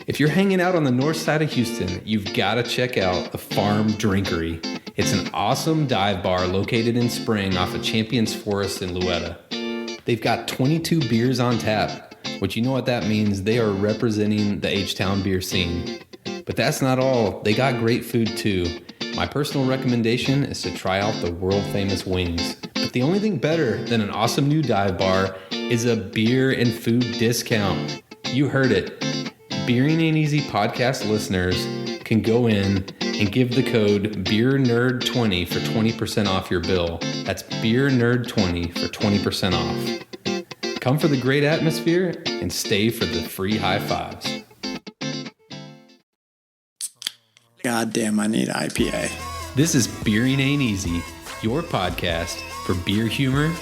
If you're hanging out on the north side of Houston, you've got to check out the Farm Drinkery. It's an awesome dive bar located in Spring off of Champions Forest in Louetta. They've got 22 beers on tap, which you know what that means. They are representing the H-Town beer scene. But that's not all. They got great food too. My personal recommendation is to try out the world-famous wings. But the only thing better than an awesome new dive bar is a beer and food discount. You heard it. Beering Ain't Easy podcast listeners can go in and give the code BeerNerd20 for 20% off your bill. That's BeerNerd20 for 20% off. Come for the great atmosphere and stay for the free high fives. God damn, I need IPA. This is Beering Ain't Easy, your podcast for beer humor,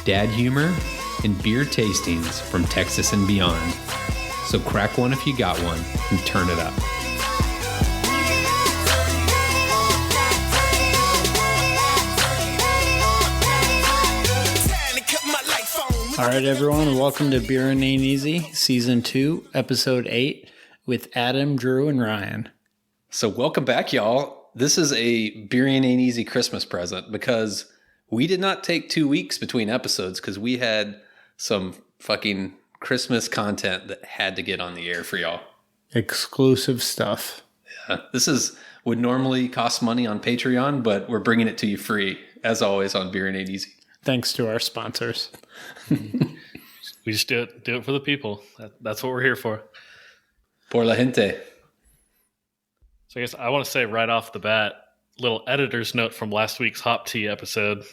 dad humor, and beer tastings from Texas and beyond. So crack one if you got one and turn it up. All right, everyone, welcome to Beer and Ain't Easy, Season 2, Episode 8, with Adam, Drew, and Ryan. So welcome back, y'all. This is a Beering Ain't Easy Christmas present because we did not take 2 weeks between episodes because we had some fucking Christmas content that had to get on the air for y'all. Exclusive stuff. Yeah, this would normally cost money on Patreon, but we're bringing it to you free, as always, on Beer and Ain't Easy. Thanks to our sponsors. We just do it for the people. That's what we're here for. Por la gente. So I guess I want to say right off the bat, little editor's note from last week's Hop Tea episode.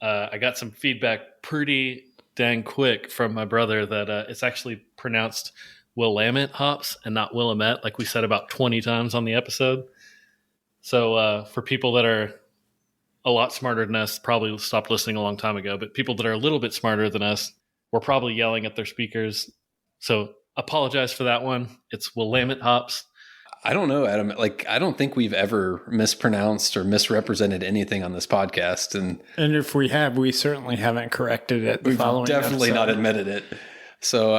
I got some feedback pretty dang quick from my brother that it's actually pronounced Willamette hops and not Willamette, like we said about 20 times on the episode. So for people that are a lot smarter than us, probably stopped listening a long time ago, but people that are a little bit smarter than us were probably yelling at their speakers. So apologize for that one. It's Willamette hops. I don't know, Adam. I don't think we've ever mispronounced or misrepresented anything on this podcast. And if we have, we certainly haven't corrected it. We've definitely not admitted it. So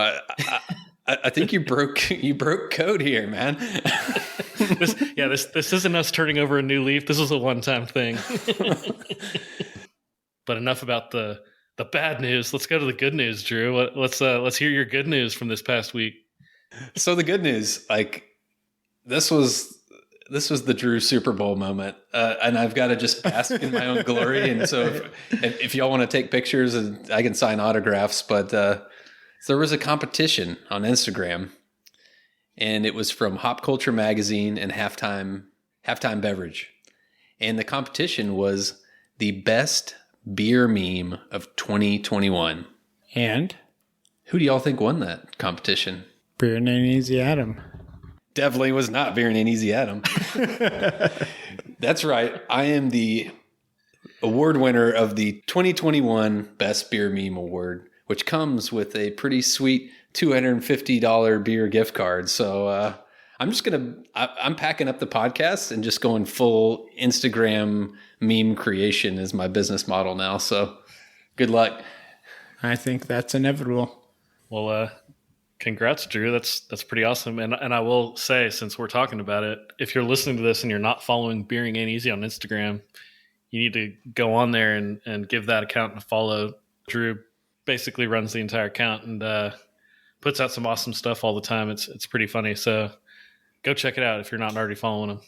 I think you broke code here, man. This isn't us turning over a new leaf. This is a one-time thing. But enough about the bad news. Let's go to the good news, Drew. Let's hear your good news from this past week. So the good news, this was the Drew Super Bowl moment, and I've got to just bask in my own glory. And so if y'all want to take pictures, and I can sign autographs, but there was a competition on Instagram, and it was from Hop Culture Magazine and Halftime Beverage, and the competition was the best beer meme of 2021. And who do y'all think won that competition? Beer and Ain't Easy Adam. Definitely was not Beer and Ain't Easy Adam. That's right. I am the award winner of the 2021 Best Beer Meme Award, which comes with a pretty sweet $250 beer gift card. So I'm packing up the podcast and just going full Instagram meme creation as my business model now. So good luck. I think that's inevitable. Well, congrats, Drew. That's pretty awesome. And I will say, since we're talking about it, if you're listening to this and you're not following Beering Ain't Easy on Instagram, you need to go on there and give that account a follow. Drew basically runs the entire account and puts out some awesome stuff all the time. It's pretty funny. So go check it out if you're not already following him.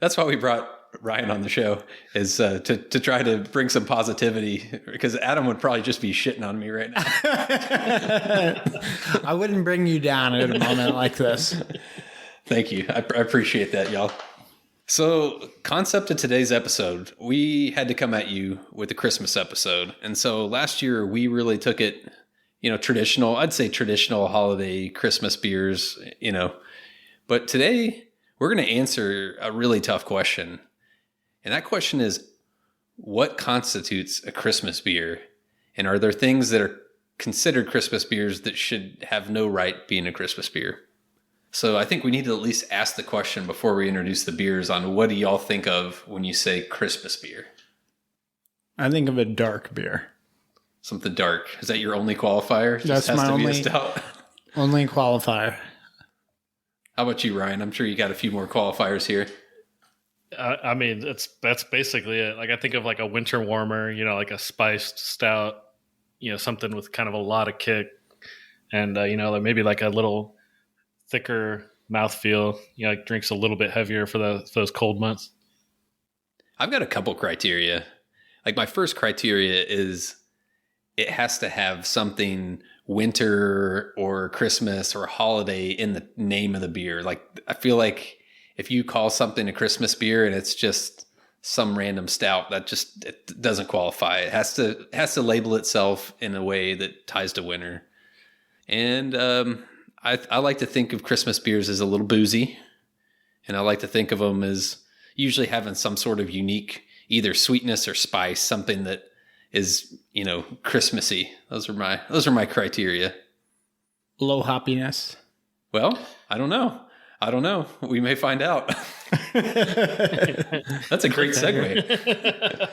That's why we brought Ryan on the show, is to try to bring some positivity, because Adam would probably just be shitting on me right now. I wouldn't bring you down at a moment like this. Thank you. I appreciate that, y'all. So, concept of today's episode, we had to come at you with a Christmas episode. And so last year we really took it, traditional, I'd say traditional holiday Christmas beers, But today we're going to answer a really tough question. And that question is, what constitutes a Christmas beer? And are there things that are considered Christmas beers that should have no right being a Christmas beer? So I think we need to at least ask the question before we introduce the beers on what do y'all think of when you say Christmas beer? I think of a dark beer. Something dark. Is that your only qualifier? That's my only qualifier. How about you, Ryan? I'm sure you got a few more qualifiers here. I mean, that's basically it. Like I think of like a winter warmer, like a spiced stout, something with kind of a lot of kick, and like maybe like a little thicker mouthfeel. Like drinks a little bit heavier for those cold months. I've got a couple criteria. Like my first criteria is it has to have something winter or Christmas or holiday in the name of the beer. Like I feel like if you call something a Christmas beer and it's just some random stout, it doesn't qualify. It has to label itself in a way that ties to winter. And I like to think of Christmas beers as a little boozy, and I like to think of them as usually having some sort of unique either sweetness or spice, something that is, Christmassy. Those are my criteria. Low hoppiness. Well, I don't know. We may find out. That's a great segue.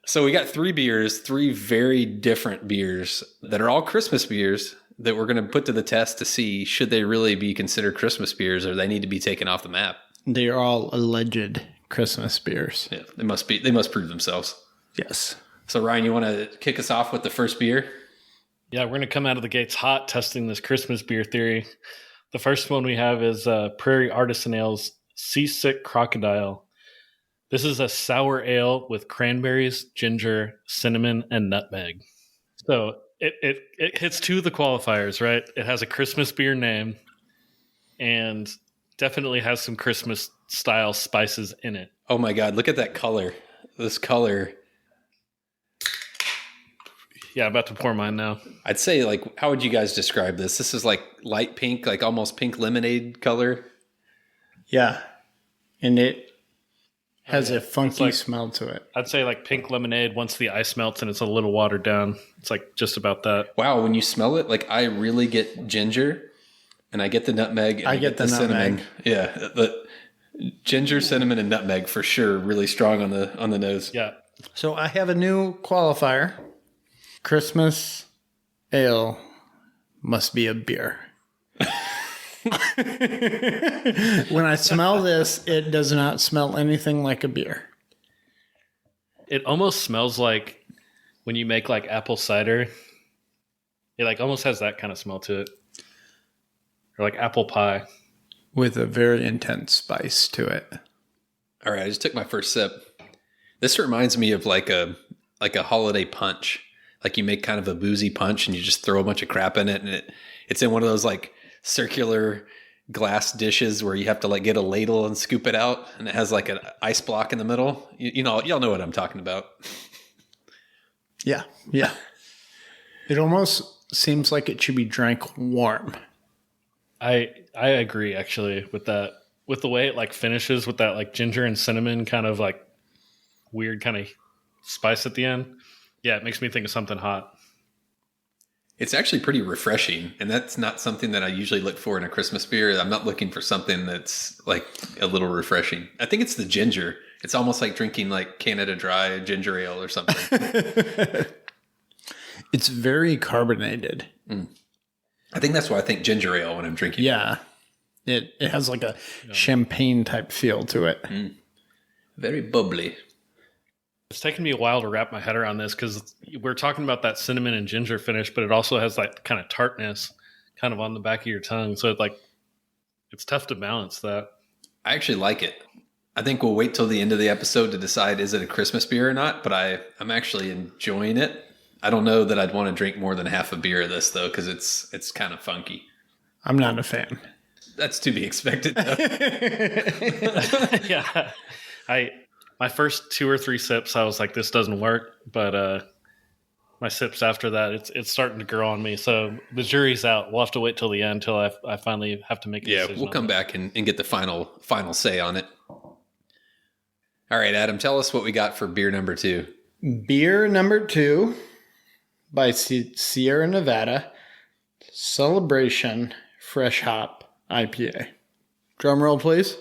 So we got three very different beers that are all Christmas beers that we're going to put to the test to see should they really be considered Christmas beers or they need to be taken off the map. They are all alleged Christmas beers. Yeah, they must prove themselves. Yes. So Ryan, you want to kick us off with the first beer? Yeah, we're going to come out of the gates hot testing this Christmas beer theory. The first one we have is Praire Artisan Ale's Seasick Crocodile. This is a sour ale with cranberries, ginger, cinnamon, and nutmeg. So it hits two of the qualifiers, right? It has a Christmas beer name and definitely has some Christmas style spices in it. Oh my God, look at that color. This color. Yeah, I'm about to pour mine now. I'd say, like, how would you guys describe this? This is like light pink, like almost pink lemonade color. Yeah. And it has a funky smell to it. I'd say like pink lemonade once the ice melts and it's a little watered down. It's like just about that. Wow, when you smell it, like I really get ginger and I get the nutmeg and I get the cinnamon. Yeah, the ginger, cinnamon, and nutmeg for sure, really strong on the nose. Yeah. So I have a new qualifier. Christmas ale must be a beer. When I smell this, it does not smell anything like a beer. It almost smells like when you make like apple cider. It like almost has that kind of smell to it. Or like apple pie. With a very intense spice to it. All right, I just took my first sip. This reminds me of like a holiday punch. Like you make kind of a boozy punch and you just throw a bunch of crap in it, and it's in one of those like circular glass dishes where you have to like get a ladle and scoop it out, and it has like an ice block in the middle. Y'all know what I'm talking about. Yeah. It almost seems like it should be drank warm. I agree actually with that. With the way it like finishes with that like ginger and cinnamon kind of like weird kind of spice at the end. Yeah, it makes me think of something hot. It's actually pretty refreshing, and that's not something that I usually look for in a Christmas beer. I'm not looking for something that's like a little refreshing. I think it's the ginger. It's almost like drinking like Canada Dry ginger ale or something. It's very carbonated. I think that's why I think ginger ale when I'm drinking. Yeah. It has like a champagne type feel to it. Very bubbly. It's taken me a while to wrap my head around this because we're talking about that cinnamon and ginger finish, but it also has that kind of tartness kind of on the back of your tongue. So it's tough to balance that. I actually like it. I think we'll wait till the end of the episode to decide is it a Christmas beer or not, but I'm actually enjoying it. I don't know that I'd want to drink more than half a beer of this though, because it's kind of funky. I'm not a fan. That's to be expected though. Yeah. My first 2 or 3 sips, I was like, this doesn't work. But my sips after that, it's starting to grow on me. So the jury's out. We'll have to wait till the end till I finally have to make a decision. Yeah, we'll come back and get the final say on it. All right, Adam, tell us what we got for beer number 2. Beer number 2 by Sierra Nevada, Celebration Fresh Hop IPA. Drum roll, please.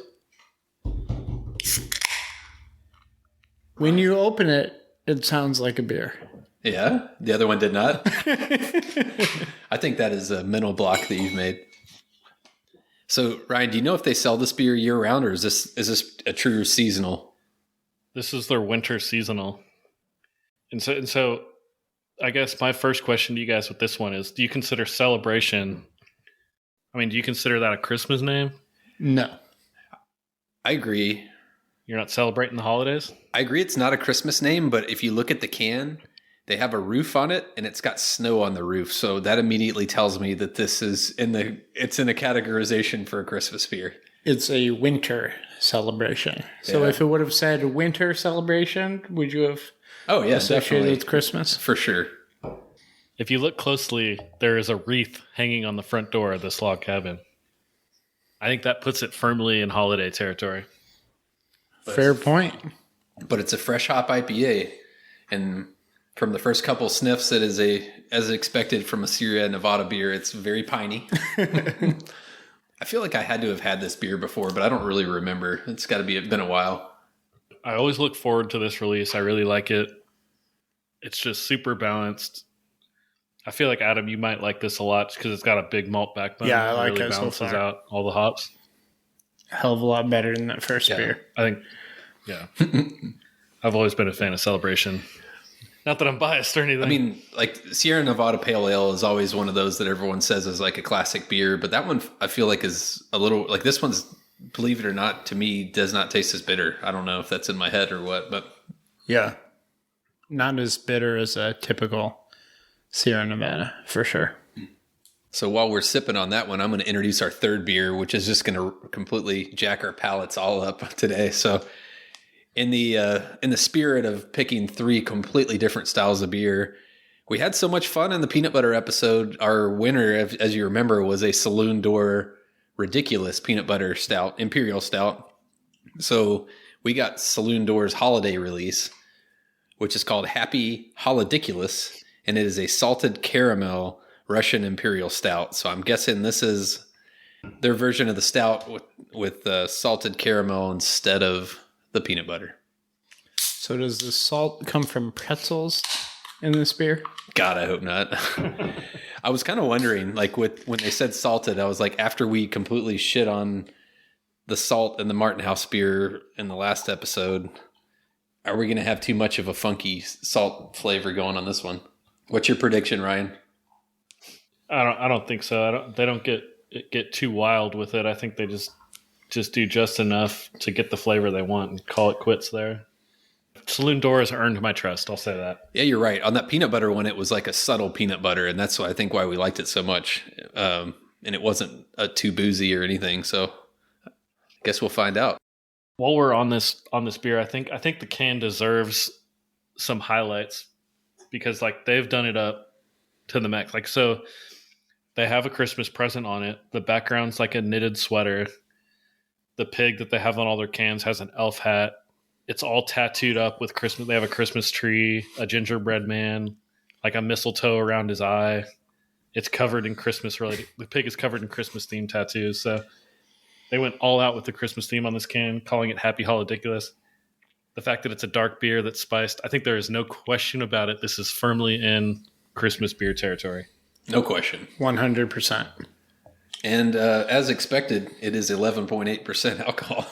When you open it, it sounds like a beer. Yeah? The other one did not? I think that is a mental block that you've made. So, Ryan, do you know if they sell this beer year round, or is this a true seasonal? This is their winter seasonal. And so I guess my first question to you guys with this one is, do you consider Celebration, do you consider that a Christmas name? No. I agree. You're not celebrating the holidays? I agree it's not a Christmas name, but if you look at the can, they have a roof on it and it's got snow on the roof. So that immediately tells me that this is it's in a categorization for a Christmas beer. It's a winter celebration. So if it would have said winter celebration, would you have associated with Christmas? For sure. If you look closely, there is a wreath hanging on the front door of this log cabin. I think that puts it firmly in holiday territory. Fair point. But it's a fresh hop IPA. And from the first couple sniffs, it is as expected from a Sierra Nevada beer. It's very piney. I feel like I had to have had this beer before, but I don't really remember. It's got to been a while. I always look forward to this release. I really like it. It's just super balanced. I feel like, Adam, you might like this a lot because it's got a big malt backbone. Yeah, I like it. Really it balances so far. out all the hops. A hell of a lot better than that first beer. I think, yeah. I've always been a fan of Celebration. Not that I'm biased or anything. I mean, like Sierra Nevada Pale Ale is always one of those that everyone says is like a classic beer, but that one I feel like is a little like this one's, believe it or not, to me does not taste as bitter. I don't know if that's in my head or what, but yeah, not as bitter as a typical Sierra Nevada for sure. So while we're sipping on that one, I'm going to introduce our third beer, which is just going to completely jack our palates all up today. So in the spirit of picking three completely different styles of beer, we had so much fun in the peanut butter episode. Our winner, as you remember, was a Saloon Door Ridiculous peanut butter stout, Imperial stout. So we got Saloon Door's holiday release, which is called Happy Holidiculous, and it is a salted caramel Russian Imperial stout. So I'm guessing this is their version of the stout with salted caramel instead of the peanut butter. So does the salt come from pretzels in this beer? God, I hope not. I was kind of wondering, like when they said salted, I was like, after we completely shit on the salt in the Martin House beer in the last episode, are we going to have too much of a funky salt flavor going on this one? What's your prediction, Ryan? I don't think so. They don't get too wild with it. I think they just do just enough to get the flavor they want and call it quits there. Saloon Door has earned my trust. I'll say that. Yeah, you're right. On that peanut butter one, it was like a subtle peanut butter, and that's I think why we liked it so much. And it wasn't too boozy or anything. So I guess we'll find out. While we're on this beer, I think the can deserves some highlights because like they've done it up to the max. Like so, they have a Christmas present on it. The background's like a knitted sweater. The pig that they have on all their cans has an elf hat. It's all tattooed up with Christmas. They have a Christmas tree, a gingerbread man, like a mistletoe around his eye. It's covered in Christmas related. The pig is covered in Christmas themed tattoos. So they went all out with the Christmas theme on this can, calling it Happy Holidiculous. The fact that it's a dark beer that's spiced, I think there is no question about it. This is firmly in Christmas beer territory. No question. 100%. And as expected, it is 11.8% alcohol.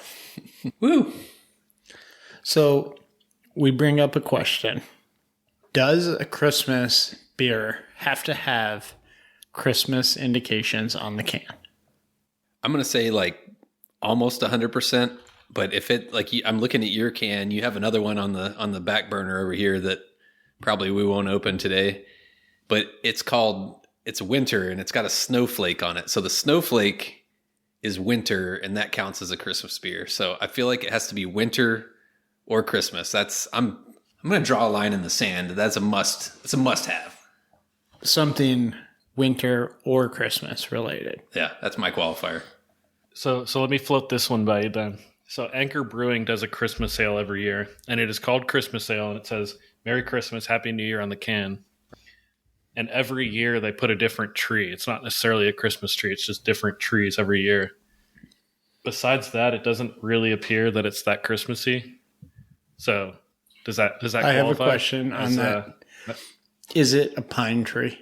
Woo! So we bring up a question. Does a Christmas beer have to have Christmas indications on the can? I'm going to say like almost 100%. But if it like I'm looking at your can, you have another one on the back burner over here that probably we won't open today. But it's winter and it's got a snowflake on it. So the snowflake is winter and that counts as a Christmas beer. So I feel like it has to be winter or Christmas. I'm going to draw a line in the sand. That's a must. It's a must have. Something winter or Christmas related. Yeah, that's my qualifier. So let me float this one by you then. So Anchor Brewing does a Christmas sale every year, and it is called Christmas Sale, and it says Merry Christmas, Happy New Year on the can. And every year they put a different tree. It's not necessarily a Christmas tree. It's just different trees every year. Besides that, it doesn't really appear that it's that Christmassy. So does that qualify? I have a question on that. Is it a pine tree?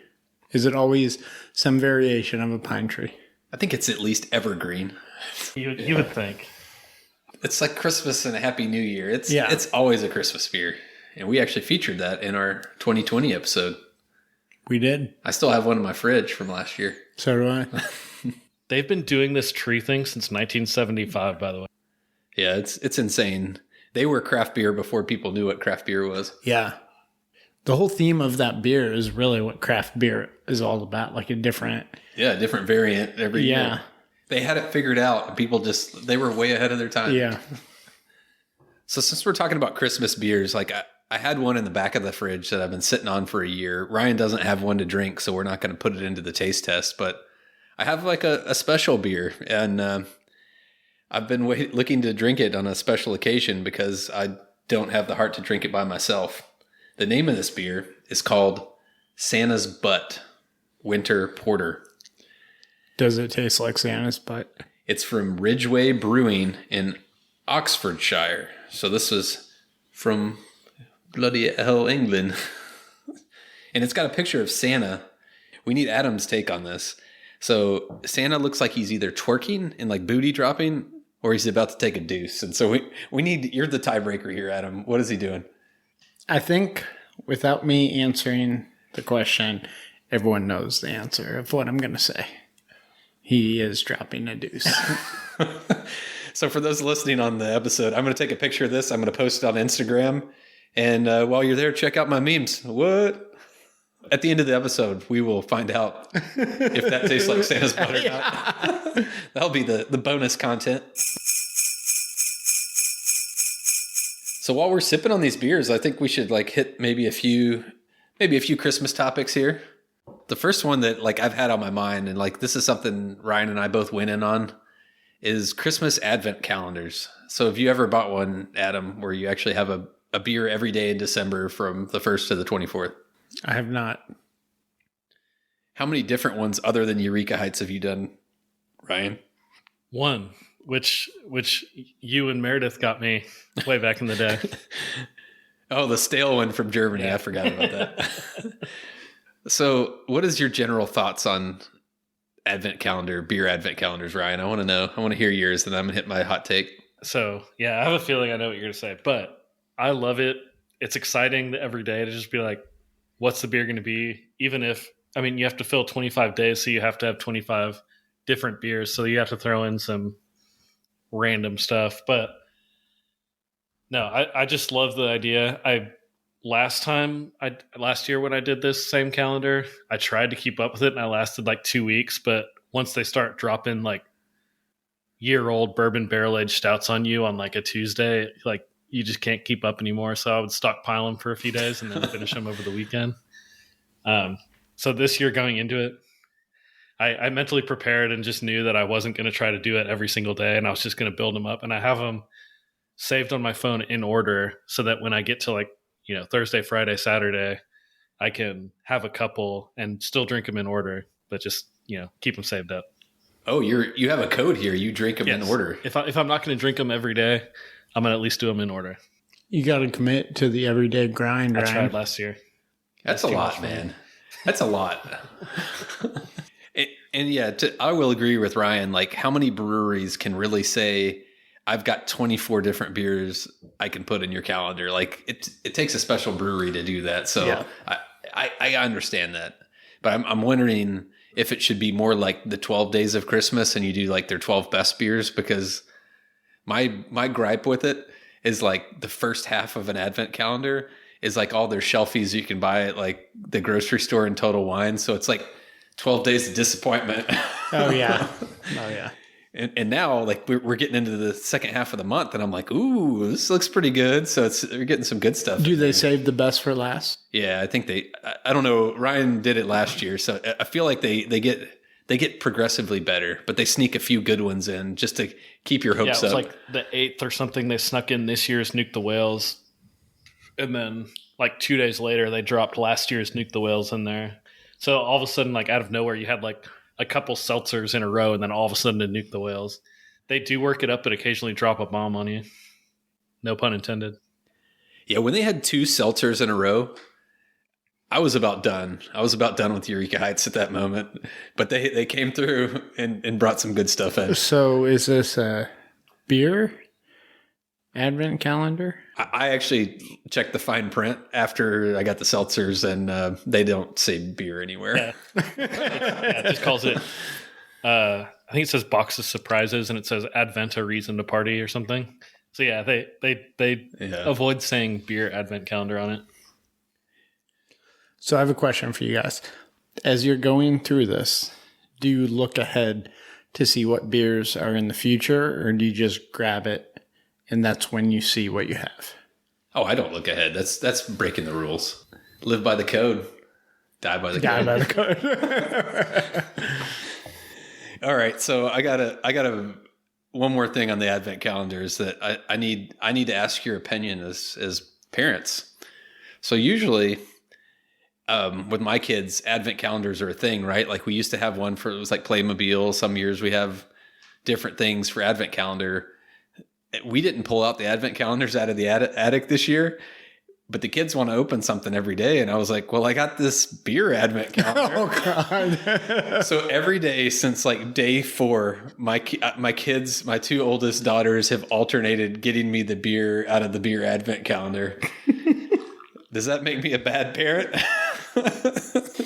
Is it always some variation of a pine tree? I think it's at least evergreen. You would think. It's like Christmas and a Happy New Year. Yeah. It's always a Christmas beer. And we actually featured that in our 2020 episode. We did. I still have one in my fridge from last year. So do I. They've been doing this tree thing since 1975, by the way. Yeah, it's insane. They were craft beer before people knew what craft beer was. Yeah. The whole theme of that beer is really what craft beer is all about, like a different... Yeah, different variant every year. They had it figured out, and people they were way ahead of their time. Yeah. So since we're talking about Christmas beers, like I had one in the back of the fridge that I've been sitting on for a year. Ryan doesn't have one to drink, so we're not going to put it into the taste test, but I have like a special beer, and I've been looking to drink it on a special occasion because I don't have the heart to drink it by myself. The name of this beer is called Santa's Butt Winter Porter. Does it taste like Santa's butt? It's from Ridgeway Brewing in Oxfordshire. So this was from bloody hell, England. And it's got a picture of Santa. We need Adam's take on this. So Santa looks like he's either twerking and like booty dropping, or he's about to take a deuce. And so we need, you're the tiebreaker here, Adam. What is he doing? I think without me answering the question, everyone knows the answer of what I'm going to say. He is dropping a deuce. So for those listening on the episode, I'm going to take a picture of this. I'm going to post it on Instagram. And while you're there, check out my memes. What? At the end of the episode, we will find out if that tastes like Santa's butt or not. That'll be the bonus content. So while we're sipping on these beers, I think we should like hit maybe a few Christmas topics here. The first one that like I've had on my mind, and like this is something Ryan and I both went in on, is Christmas advent calendars. So have you ever bought one, Adam, where you actually have a beer every day in December from the 1st to the 24th? I have not. How many different ones other than Eureka Heights have you done, Ryan? One, which you and Meredith got me way back in the day. Oh, the stale one from Germany. Yeah. I forgot about that. So what is your general thoughts on beer advent calendars, Ryan? I want to know. I want to hear yours, and I'm going to hit my hot take. So, yeah, I have a feeling I know what you're going to say, but I love it. It's exciting every day to just be like, what's the beer going to be? Even if, I mean, you have to fill 25 days, so you have to have 25 different beers, so you have to throw in some random stuff. But no, I just love the idea. Last year when I did this same calendar, I tried to keep up with it, and I lasted like 2 weeks. But once they start dropping like year-old bourbon barrel-aged stouts on you on like a Tuesday, like you just can't keep up anymore. So I would stockpile them for a few days and then finish them over the weekend. So this year going into it, I mentally prepared and just knew that I wasn't going to try to do it every single day, and I was just going to build them up. And I have them saved on my phone in order so that when I get to like, Thursday, Friday, Saturday, I can have a couple and still drink them in order, but just, keep them saved up. Oh, you have a code here. You drink them in order. If I'm not going to drink them every day, I'm going to at least do them in order. You got to commit to the everyday grind, I Ryan. tried last year. That's a lot, man. That's a lot. And yeah, I will agree with Ryan. Like, how many breweries can really say, I've got 24 different beers I can put in your calendar? Like, it takes a special brewery to do that. So yeah. I understand that. But I'm wondering if it should be more like the 12 days of Christmas and you do like their 12 best beers, because my gripe with it is like the first half of an advent calendar is like all their shelfies you can buy at like the grocery store and Total Wine. So it's like 12 days of disappointment. Oh yeah. Oh yeah. And now like we're getting into the second half of the month and I'm like, ooh, this looks pretty good. So we're getting some good stuff. Do they save the best for last? Yeah, I think I don't know. Ryan did it last year. So I feel like they get progressively better, but they sneak a few good ones in just to keep your hopes up. Yeah, it was like the 8th or something. They snuck in this year's Nuke the Whales. And then like 2 days later, they dropped last year's Nuke the Whales in there. So all of a sudden, like out of nowhere, you had like a couple seltzers in a row, and then all of a sudden to Nuke the Whales. They do work it up, but occasionally drop a bomb on you. No pun intended. Yeah, when they had 2 seltzers in a row, I was about done. I was about done with Eureka Heights at that moment, but they came through and brought some good stuff in. So is this a beer advent calendar? I actually checked the fine print after I got the seltzers, and they don't say beer anywhere. Yeah. It just calls it, I think it says box of surprises, and it says Advent a reason to party or something. So yeah, they avoid saying beer advent calendar on it. So I have a question for you guys. As you're going through this, do you look ahead to see what beers are in the future, or do you just grab it and that's when you see what you have? Oh, I don't look ahead. That's breaking the rules. Live by the code. Die by the code. Die by the code. All right. So I got one more thing on the advent calendars that I need to ask your opinion as parents. So usually with my kids, advent calendars are a thing, right? Like we used to have one it was like Playmobil. Some years we have different things for advent calendar. We didn't pull out the advent calendars out of the attic this year, but the kids want to open something every day. And I was like, well, I got this beer advent calendar. Oh, God. So every day since like day 4, my kids, my 2 oldest daughters have alternated getting me the beer out of the beer advent calendar. Does that make me a bad parent?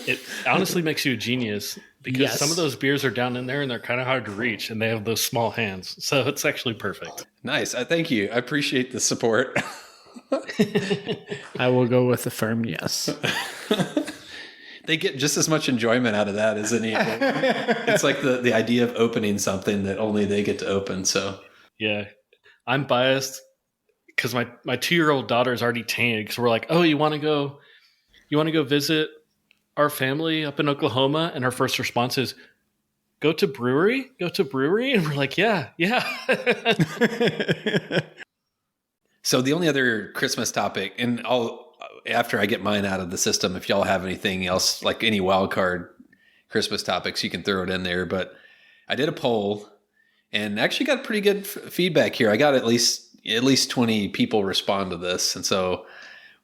It honestly makes you a genius because some of those beers are down in there and they're kind of hard to reach and they have those small hands. So it's actually perfect. Nice. Thank you. I appreciate the support. I will go with a firm yes. They get just as much enjoyment out of that as any of it. It's like the idea of opening something that only they get to open. So yeah, I'm biased because my 2-year-old daughter is already tainted because we're like, oh, you want to go visit our family up in Oklahoma? And her first response is, go to brewery? And we're like, yeah. So the only other Christmas topic, and after I get mine out of the system, if y'all have anything else, like any wild card Christmas topics, you can throw it in there. But I did a poll and actually got pretty good feedback here. I got at least 20 people respond to this. And so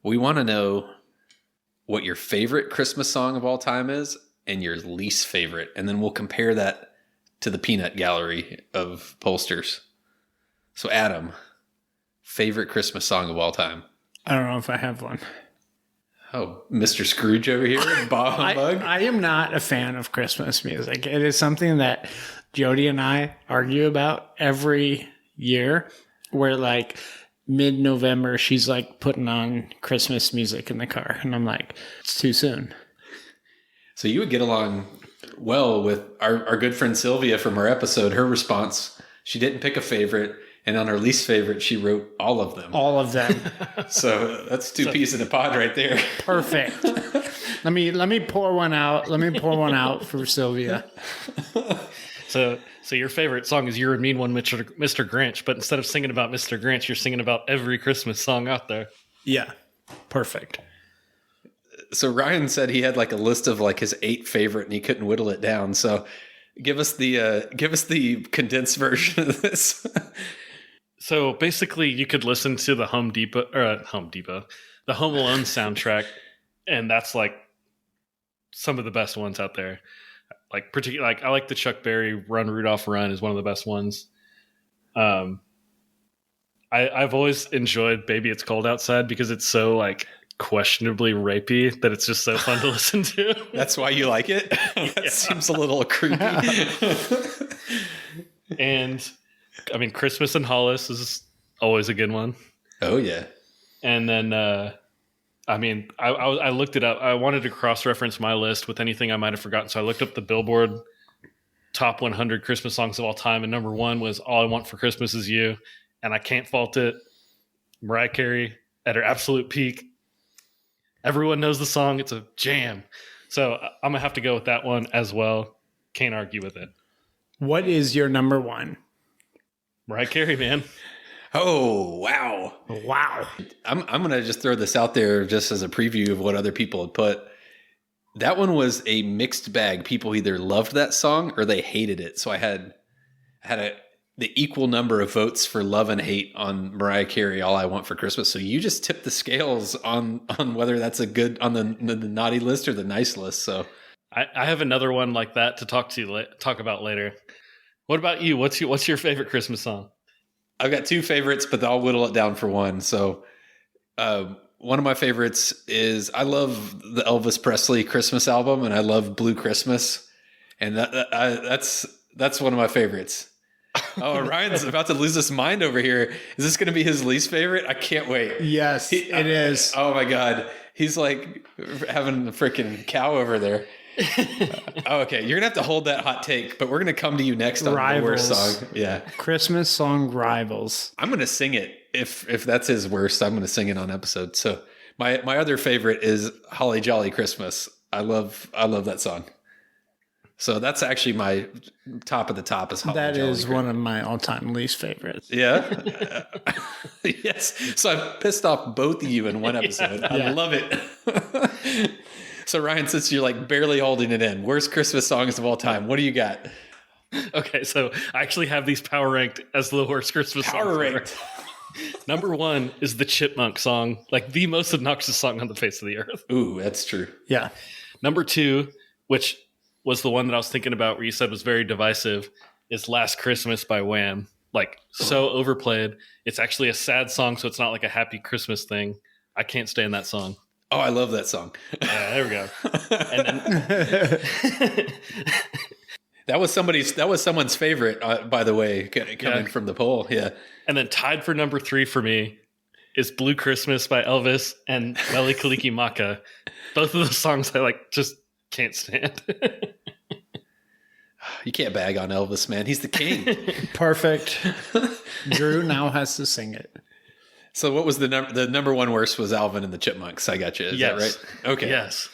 we want to know what your favorite Christmas song of all time is and your least favorite. And then we'll compare that to the peanut gallery of pollsters. So Adam, favorite Christmas song of all time? I don't know if I have one. Oh, Mr. Scrooge over here? Bah humbug? I am not a fan of Christmas music. It is something that Jody and I argue about every year, where like mid-November, she's like putting on Christmas music in the car. And I'm like, it's too soon. So you would get along well with our good friend Sylvia from our episode. Her response, she didn't pick a favorite. And on her least favorite, she wrote all of them. All of them. So that's 2 peas in a pod right there. Perfect. Let me pour one out. Let me pour one out for Sylvia. So your favorite song is "You're a Mean One, Mr. Grinch," but instead of singing about Mr. Grinch, you're singing about every Christmas song out there. Yeah, perfect. So Ryan said he had like a list of like his 8 favorite, and he couldn't whittle it down. So give us the condensed version of this. So basically, you could listen to the the Home Alone soundtrack, and that's like some of the best ones out there. Like particularly, like I like the Chuck Berry "Run Rudolph Run" is one of the best ones. I've always enjoyed "Baby It's Cold Outside" because it's so like questionably rapey that it's just so fun to listen to. That's why you like it? That seems a little creepy. And I mean, Christmas in Hollis is always a good one. Oh, yeah. And then, I looked it up. I wanted to cross-reference my list with anything I might have forgotten. So I looked up the Billboard top 100 Christmas songs of all time. And number 1 was "All I Want for Christmas Is You." And I can't fault it. Mariah Carey at her absolute peak. Everyone knows the song. It's a jam. So I'm going to have to go with that one as well. Can't argue with it. What is your number 1? Mariah Carey, man. Oh, wow. Wow. I'm going to just throw this out there just as a preview of what other people had put. That one was a mixed bag. People either loved that song or they hated it. So I had a the equal number of votes for Love and Hate on Mariah Carey, All I Want for Christmas. So you just tipped the scales on whether that's a good on the naughty list or the nice list. So I have another one like that to talk about later. What about you? What's your favorite Christmas song? I've got two favorites, but I'll whittle it down for one. So one of my favorites is I love the Elvis Presley Christmas album, and I love Blue Christmas, and that's one of my favorites. Oh, Ryan's about to lose his mind over here. Is this going to be his least favorite? I can't wait. Yes, it is. Oh my God. He's like having a freaking cow over there. Okay. You're going to have to hold that hot take, but we're going to come to you next on the worst song. Yeah. Christmas song Rivals. I'm going to sing it. If that's his worst, I'm going to sing it on episode. So my other favorite is Holly Jolly Christmas. I love that song. So that's actually my top of the top is Holly That Jolly is Christmas. one of my all-time least favorites. Yeah. Yes. So I pissed off both of you in one episode. I love it. So Ryan, since you're like barely holding it in, worst Christmas songs of all time, what do you got? Okay, so I actually have these power ranked as the worst Christmas songs. Power ever. ranked. Number one is the Chipmunk song, like the most obnoxious song on the face of the earth. Ooh, that's true. Yeah. Number two, which was the one that I was thinking about where you said was very divisive, is Last Christmas by Wham. Like, so overplayed. It's actually a sad song, so it's not like a happy Christmas thing. I can't stand that song. Oh, I love that song. Yeah, there we go. And then, That was someone's favorite, by the way, coming from the poll. Yeah. and then tied for number three for me is Blue Christmas by Elvis and Mele Kaliki Maka. Both of those songs I like just can't stand. You can't bag on Elvis, man. He's the king. Perfect. Drew now has to sing it. So what was the number one worst was Alvin and the Chipmunks. I got you. Is that right? Okay. Yes.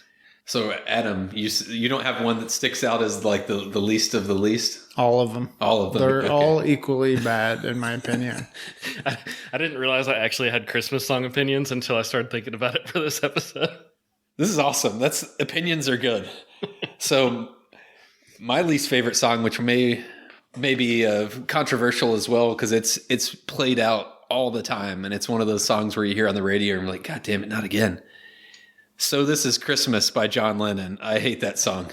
So Adam, you don't have one that sticks out as like the least of the least? All of them. All of them. They're Okay. all equally bad, in my opinion. I didn't realize I actually had Christmas song opinions until I started thinking about it for this episode. This is awesome. Opinions are good. So my least favorite song, which may be controversial as well, because it's played out all the time, and it's one of those songs where you hear on the radio and you're like, God damn it, not again. So This Is Christmas by John Lennon. I hate that song.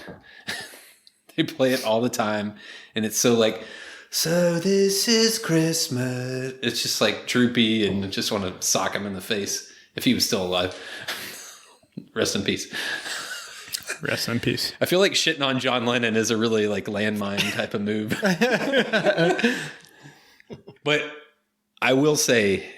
They play it all the time, and it's so like, so this is Christmas. It's just like droopy, and just want to sock him in the face if he was still alive. Rest in peace. Rest in peace. I feel like shitting on John Lennon is a really like landmine type of move. But I will say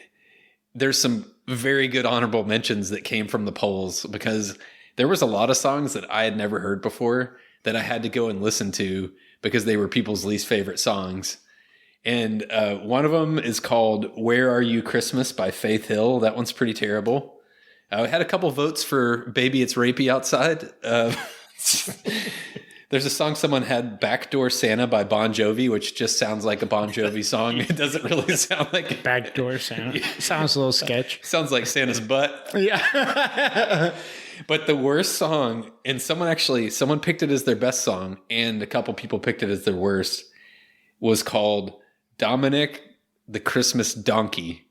there's some very good honorable mentions that came from the polls, because there was a lot of songs that I had never heard before that I had to go and listen to because they were people's least favorite songs. And one of them is called Where Are You Christmas by Faith Hill. That one's pretty terrible. I had a couple votes for Baby It's Rapey Outside. There's a song someone had, Backdoor Santa by Bon Jovi, which just sounds like a Bon Jovi song. It doesn't really sound like Backdoor Santa. Sounds a little sketch. Sounds like Santa's butt. Yeah. But the worst song, and someone picked it as their best song, and a couple people picked it as their worst, was called Dominic the Christmas Donkey.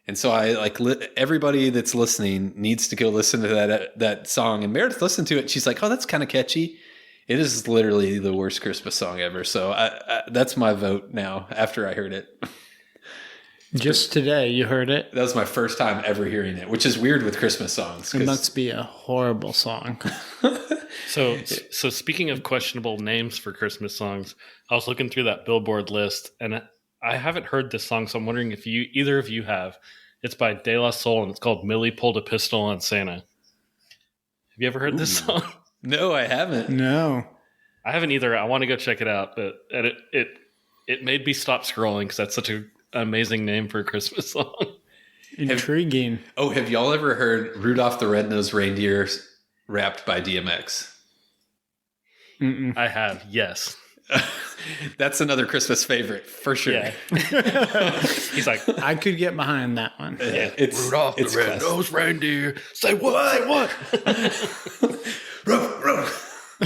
And so I everybody that's listening needs to go listen to that song. And Meredith listened to it. She's like, oh, that's kind of catchy. It is literally the worst Christmas song ever. So that's my vote now after I heard it. Just today, you heard it. That was my first time ever hearing it, which is weird with Christmas songs. It must be a horrible song. So speaking of questionable names for Christmas songs, I was looking through that Billboard list, and I haven't heard this song, so I'm wondering if either of you have. It's by De La Soul, and it's called Millie Pulled a Pistol on Santa. Have you ever heard this song? No, I haven't. No. I haven't either. I want to go check it out, but it made me stop scrolling because that's such an amazing name for a Christmas song. Intriguing. Have y'all ever heard Rudolph the Red-Nosed Reindeer rapped by DMX? Mm-mm. I have, yes. That's another Christmas favorite for sure. Yeah. He's like, I could get behind that one. yeah, It's Rudolph it's the Red-Nosed Reindeer. Say what? Say what? Ruff.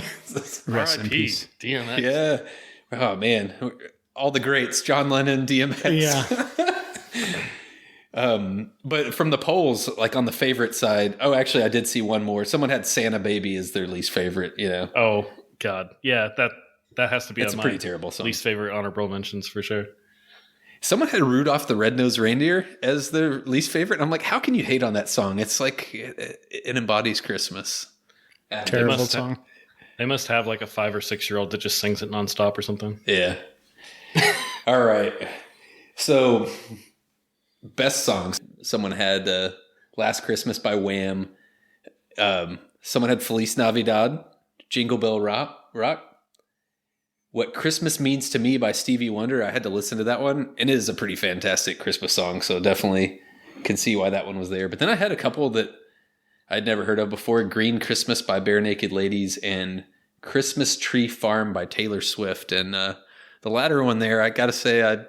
Rest in R.I.P. peace. DMX. Yeah. Oh man. all the greats, John Lennon, DMX. Yeah. But from the polls, like on the favorite side, actually I did see one more. Someone had Santa Baby as their least favorite, Oh God. Yeah, that has to be It's on a my pretty terrible song. least favorite honorable mentions for sure. Someone had Rudolph the Red-Nosed Reindeer as their least favorite. And I'm like, how can you hate on that song? It's like it embodies Christmas. Terrible song. They must have like a 5 or 6 year old that just sings it nonstop or something. Yeah. All right. So, best songs. Someone had Last Christmas by Wham. Someone had Feliz Navidad, Jingle Bell Rock. What Christmas Means to Me by Stevie Wonder. I had to listen to that one. And it is a pretty fantastic Christmas song, so definitely can see why that one was there. But then I had a couple that I'd never heard of before. Green Christmas by Bare Naked Ladies and Christmas Tree Farm by Taylor Swift. And the latter one there, I got to say, I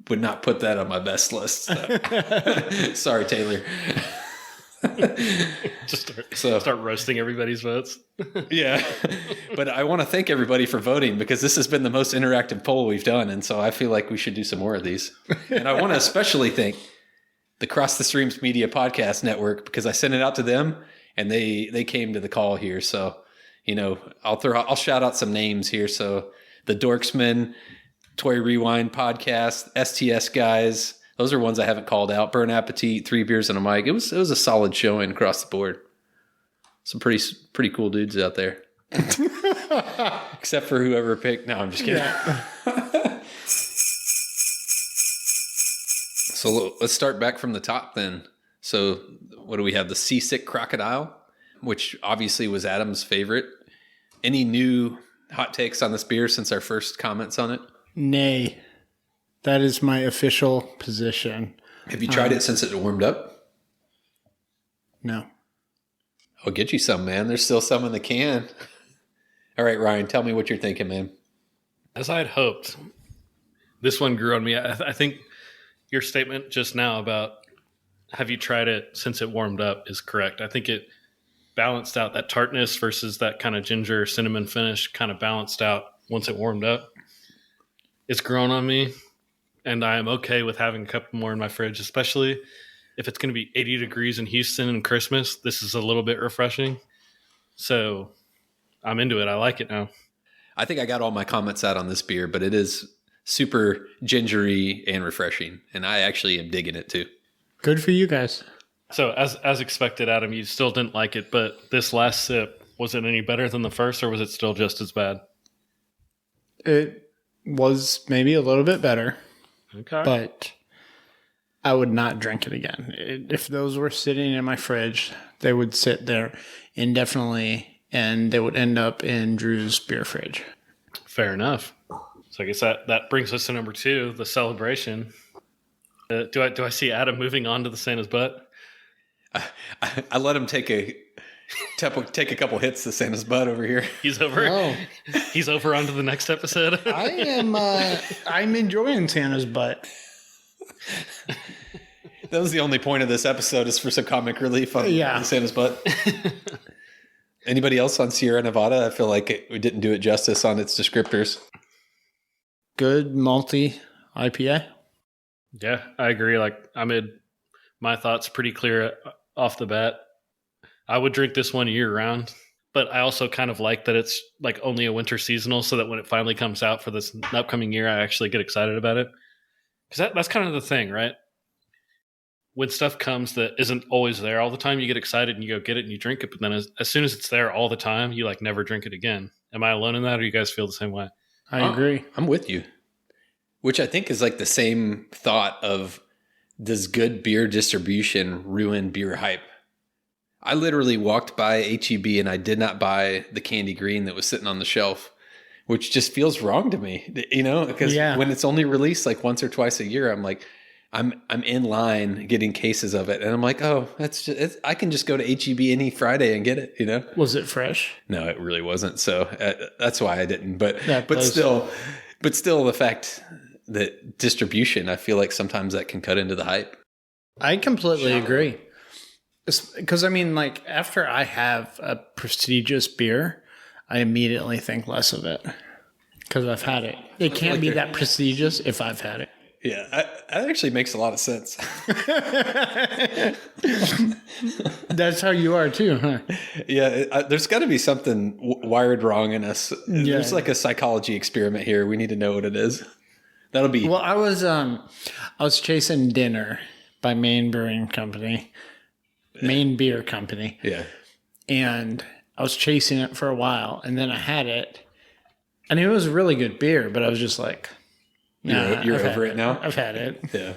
would not put that on my best list. Sorry, Taylor. Just start roasting everybody's votes. Yeah. But I want to thank everybody for voting because this has been the most interactive poll we've done. And so I feel like we should do some more of these. And I want to especially thank the Cross the Streams Media Podcast Network because I sent it out to them and they came to the call here. So, I'll shout out some names here. So the Dorksman, Toy Rewind Podcast, STS Guys. Those are ones I haven't called out. Burn Appetit, 3 Beers and a Mic. It was a solid showing across the board. Some pretty cool dudes out there. Except for whoever picked. No, I'm just kidding. Yeah. So let's start back from the top then. So what do we have? The Seasick Crocodile, which obviously was Adam's favorite. Any new hot takes on this beer since our first comments on it? Nay. That is my official position. Have you tried it since it warmed up? No. I'll get you some, man. There's still some in the can. All right, Ryan, tell me what you're thinking, man. As I had hoped, this one grew on me. I think your statement just now about have you tried it since it warmed up is correct. I think it balanced out that tartness versus that kind of ginger cinnamon finish kind of balanced out once it warmed up. It's grown on me. And I am okay with having a couple more in my fridge, especially if it's going to be 80 degrees in Houston and Christmas. This is a little bit refreshing. So I'm into it. I like it now. I think I got all my comments out on this beer, but it is super gingery and refreshing. And I actually am digging it too. Good for you guys. So as expected, Adam, you still didn't like it, but this last sip, was it any better than the first or was it still just as bad? It was maybe a little bit better. Okay. But I would not drink it again. If those were sitting in my fridge, they would sit there indefinitely and they would end up in Drew's beer fridge. Fair enough. So I guess that brings us to number 2, the celebration. Do I see Adam moving on to the Santa's butt? I let him take a couple hits to Santa's butt over here. He's over. Oh. He's over onto the next episode. I am. I'm enjoying Santa's butt. That was the only point of this episode is for some comic relief on Santa's butt. Anybody else on Sierra Nevada? I feel like we didn't do it justice on its descriptors. Good malty IPA. Yeah, I agree. Like I made my thoughts pretty clear off the bat. I would drink this one year round, but I also kind of like that it's like only a winter seasonal so that when it finally comes out for this upcoming year, I actually get excited about it. Because that's kind of the thing, right? When stuff comes that isn't always there all the time, you get excited and you go get it and you drink it. But then as soon as it's there all the time, you like never drink it again. Am I alone in that or you guys feel the same way? I agree. I'm with you. Which I think is like the same thought of does good beer distribution ruin beer hype? I literally walked by HEB and I did not buy the candy green that was sitting on the shelf, which just feels wrong to me, because when it's only released like once or twice a year, I'm like, I'm in line getting cases of it. And I'm like, oh, I can just go to HEB any Friday and get it, Was it fresh? No, it really wasn't. So that's why I didn't, but still the fact that distribution, I feel like sometimes that can cut into the hype. I completely agree. Because, after I have a prestigious beer, I immediately think less of it. Because I've had it. It can't be that prestigious if I've had it. Yeah, that actually makes a lot of sense. That's how you are too, huh? Yeah, there's got to be something wired wrong in us. Yeah. There's like a psychology experiment here. We need to know what it is. That'll be... Well, I was chasing Dinner by Maine Brewing Company. Maine Beer Company. Yeah. And I was chasing it for a while, and then I had it. And it was really good beer, but I was just like... You're over it now? I've had it. Yeah.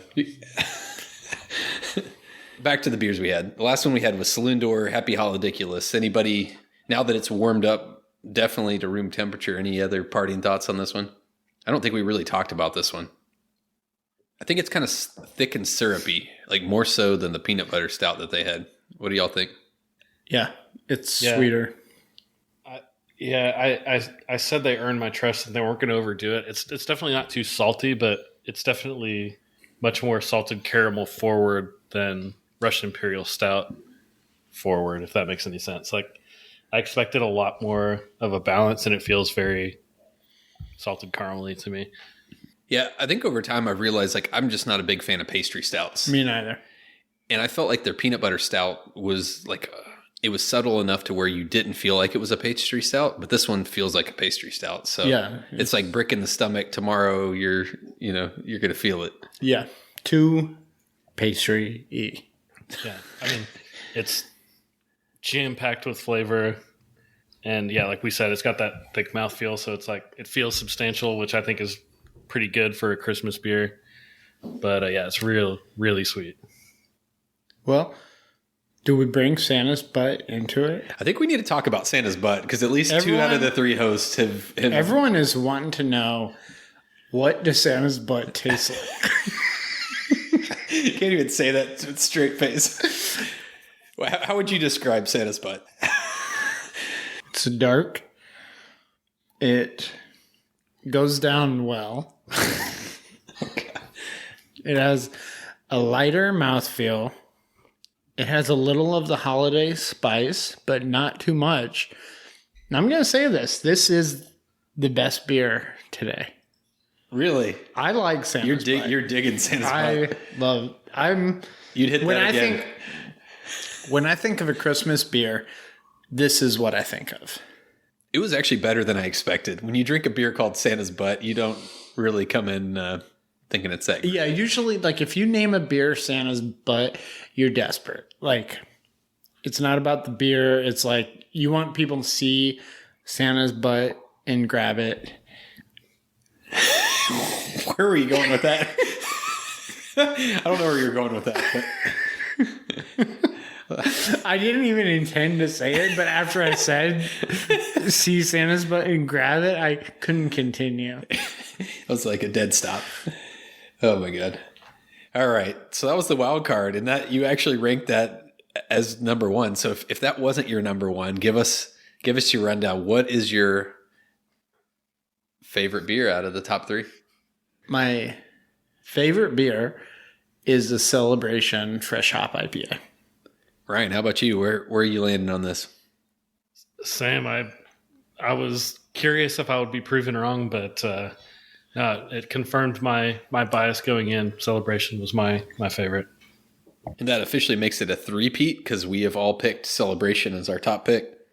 Back to the beers we had. The last one we had was Saloon Door Happy Holidiculous. Anybody, now that it's warmed up, definitely to room temperature, any other parting thoughts on this one? I don't think we really talked about this one. I think it's kind of thick and syrupy, like more so than the peanut butter stout that they had. What do y'all think? Yeah, it's sweeter. I said they earned my trust and they weren't going to overdo it. It's definitely not too salty, but it's definitely much more salted caramel forward than Russian Imperial Stout forward, if that makes any sense. Like, I expected a lot more of a balance, and it feels very salted caramely to me. Yeah, I think over time I've realized, like, I'm just not a big fan of pastry stouts. Me neither. And I felt like their peanut butter stout was like... it was subtle enough to where you didn't feel like it was a pastry stout, but this one feels like a pastry stout. So yeah, it's like brick in the stomach. Tomorrow you're going to feel it. Yeah. Too pastry-y. Yeah. I mean, it's jam-packed with flavor. And yeah, like we said, it's got that thick mouthfeel. So it's like, it feels substantial, which I think is pretty good for a Christmas beer. But yeah, it's really sweet. Well, do we bring Santa's butt into it? I think we need to talk about Santa's butt because at least 2 out of the 3 hosts have... Everyone is wanting to know, what does Santa's butt taste like? You can't even say that with a straight face. How would you describe Santa's butt? It's dark. It goes down well. Okay. It has a lighter mouthfeel. It has a little of the holiday spice, but not too much. And I'm going to say this. This is the best beer today. Really? I like Santa's butt. You're digging Santa's butt. You'd hit that again. When I think of a Christmas beer, this is what I think of. It was actually better than I expected. When you drink a beer called Santa's butt, you don't really come in... thinking it's that good. Yeah, usually, like, if you name a beer Santa's butt, you're desperate. Like, it's not about the beer. It's like, you want people to see Santa's butt and grab it. Where were you going with that? I don't know where you're going with that. But... I didn't even intend to say it, but after I said, see Santa's butt and grab it, I couldn't continue. It was like a dead stop. Oh my God. All right. So that was the wild card, and that you actually ranked that as number 1. So if that wasn't your number 1, give us your rundown. What is your favorite beer out of the top 3? My favorite beer is the Celebration Fresh Hop IPA. Ryan, how about you? Where are you landing on this? Sam, I was curious if I would be proven wrong, but no, it confirmed my bias going in. Celebration was my favorite. And that officially makes it a 3-peat because we have all picked Celebration as our top pick.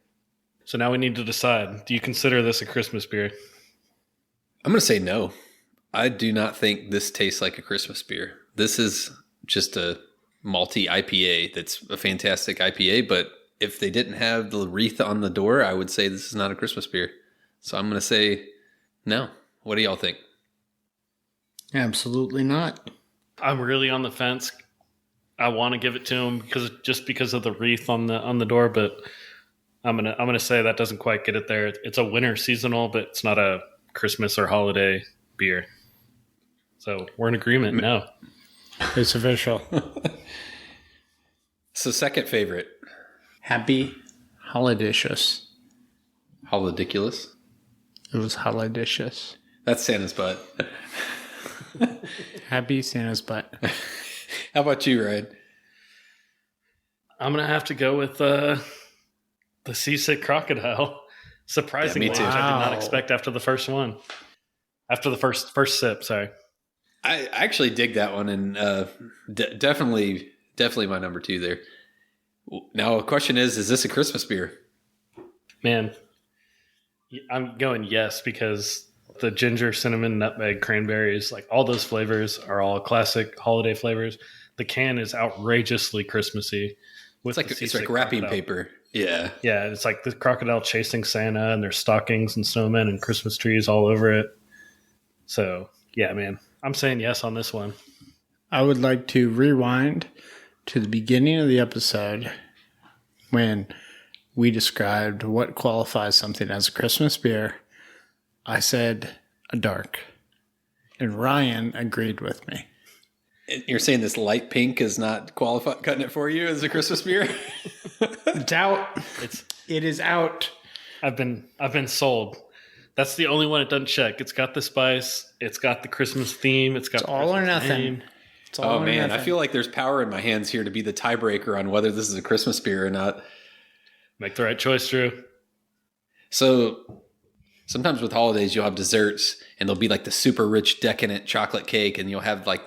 So now we need to decide. Do you consider this a Christmas beer? I'm going to say no. I do not think this tastes like a Christmas beer. This is just a malty IPA that's a fantastic IPA, but if they didn't have the wreath on the door, I would say this is not a Christmas beer. So I'm going to say no. What do y'all think? Absolutely not. I'm really on the fence. I want to give it to him because of the wreath on the door, but I'm gonna say that doesn't quite get it there. It's a winter seasonal, but it's not a Christmas or holiday beer. So we're in agreement now. It's official. So second favorite. Happy Holidiculous. Holidiculous? It was Holidiculous. That's Santa's butt. Happy Santa's butt. How about you, Ryan? I'm going to have to go with the Seasick Crocodile. Surprisingly, yeah, me too. Which I did not expect after the first one. After the first sip, sorry. I actually dig that one, and definitely my number 2 there. Now, the question is this a Christmas beer? Man, I'm going yes, because the ginger, cinnamon, nutmeg, cranberries, like all those flavors are all classic holiday flavors. The can is outrageously Christmassy. It's like wrapping crocodile. paper. Yeah. Yeah, it's like the crocodile chasing Santa, and there's stockings and snowmen and Christmas trees all over it. So, yeah, man, I'm saying yes on this one. I would like to rewind to the beginning of the episode when we described what qualifies something as a Christmas beer. I said a dark, and Ryan agreed with me. You're saying this light pink is not cutting it for you as a Christmas beer? It's out. It is out. I've been sold. That's the only one it doesn't check. It's got the spice. It's got the Christmas theme. It's all or nothing. It's all oh man, I feel like there's power in my hands here to be the tiebreaker on whether this is a Christmas beer or not. Make the right choice, Drew. So sometimes with holidays, you'll have desserts, and they'll be like the super rich, decadent chocolate cake, and you'll have like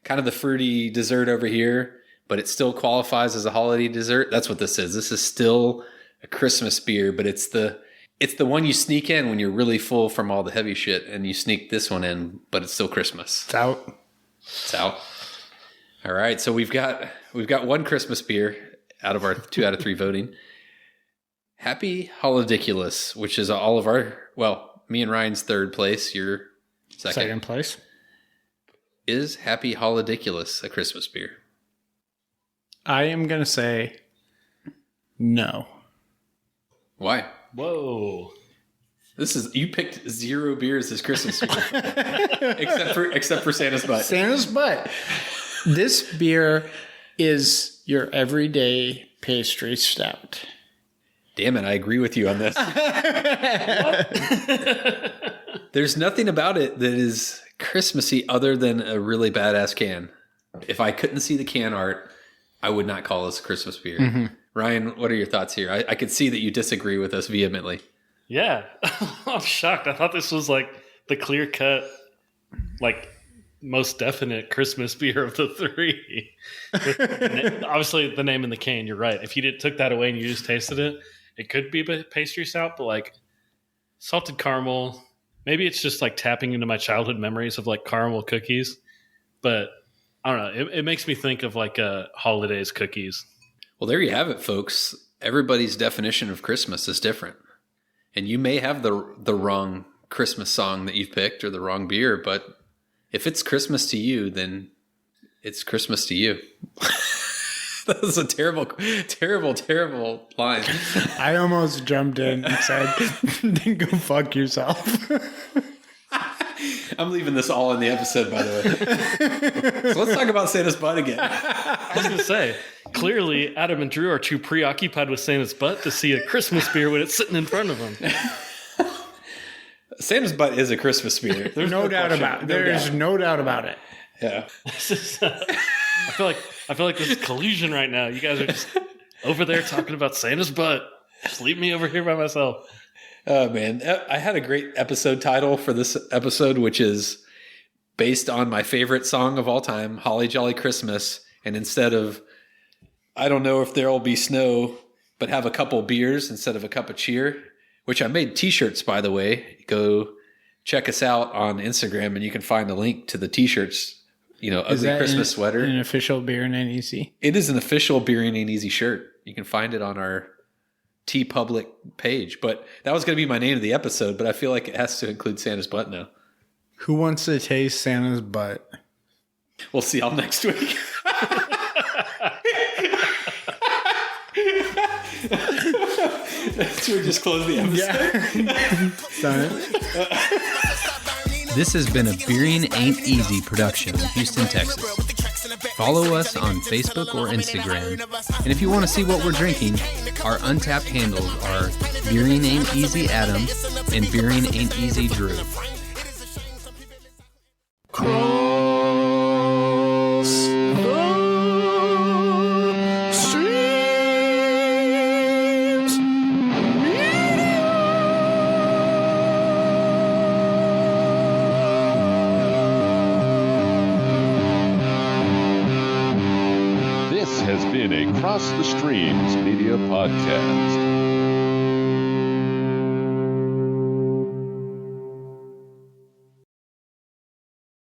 kind of the fruity dessert over here, but it still qualifies as a holiday dessert. That's what this is. This is still a Christmas beer, but it's the one you sneak in when you're really full from all the heavy shit, and you sneak this one in, but it's still Christmas. It's out. It's out. All right, so we've got one Christmas beer out of our 2 out of 3 voting. Happy Holidiculous, which is all of our, well, me and Ryan's third place. Your second place. Is Happy Holidiculous a Christmas beer? I am going to say no. Why? Whoa. You picked 0 beers as Christmas beer. except for Santa's Butt. Santa's Butt. This beer is your everyday pastry stout. Damn it, I agree with you on this. There's nothing about it that is Christmassy other than a really badass can. If I couldn't see the can art, I would not call this a Christmas beer. Mm-hmm. Ryan, what are your thoughts here? I could see that you disagree with us vehemently. Yeah. I'm shocked. I thought this was like the clear cut, like most definite Christmas beer of the 3. Obviously, the name in the can, you're right. If you took that away and you just tasted it, it could be a pastry stout, but like salted caramel. Maybe it's just like tapping into my childhood memories of like caramel cookies. But I don't know. It makes me think of like holidays cookies. Well, there you have it, folks. Everybody's definition of Christmas is different. And you may have the wrong Christmas song that you've picked or the wrong beer, but if it's Christmas to you, then it's Christmas to you. That was a terrible, terrible, terrible line. I almost jumped in and said, then go fuck yourself. I'm leaving this all in the episode, by the way. So let's talk about Santa's Butt again. I was going to say, clearly Adam and Drew are too preoccupied with Santa's Butt to see a Christmas beer when it's sitting in front of them. Santa's Butt is a Christmas beer. There's no doubt about it. There's no doubt about it. Yeah. I feel like this is collusion right now. You guys are just over there talking about Santa's Butt. Just leave me over here by myself. Oh, man. I had a great episode title for this episode, which is based on my favorite song of all time, Holly Jolly Christmas. And instead of, I don't know if there'll be snow, but have a couple beers instead of a cup of cheer, which I made t-shirts, by the way. Go check us out on Instagram and you can find a link to the t-shirts. You know, ugly Christmas sweater. An official Beer and Ain't Easy? It is an official Beer and Ain't Easy shirt. You can find it on our TeePublic page. But that was going to be my name of the episode, but I feel like it has to include Santa's Butt now. Who wants to taste Santa's butt? We'll see y'all next week. Should we just close the episode? Yeah. This has been a Beering Ain't Easy production in Houston, Texas. Follow us on Facebook or Instagram. And if you want to see what we're drinking, our untapped handles are Beering Ain't Easy Adam and Beering Ain't Easy Drew. been a Cross the Streams Media podcast.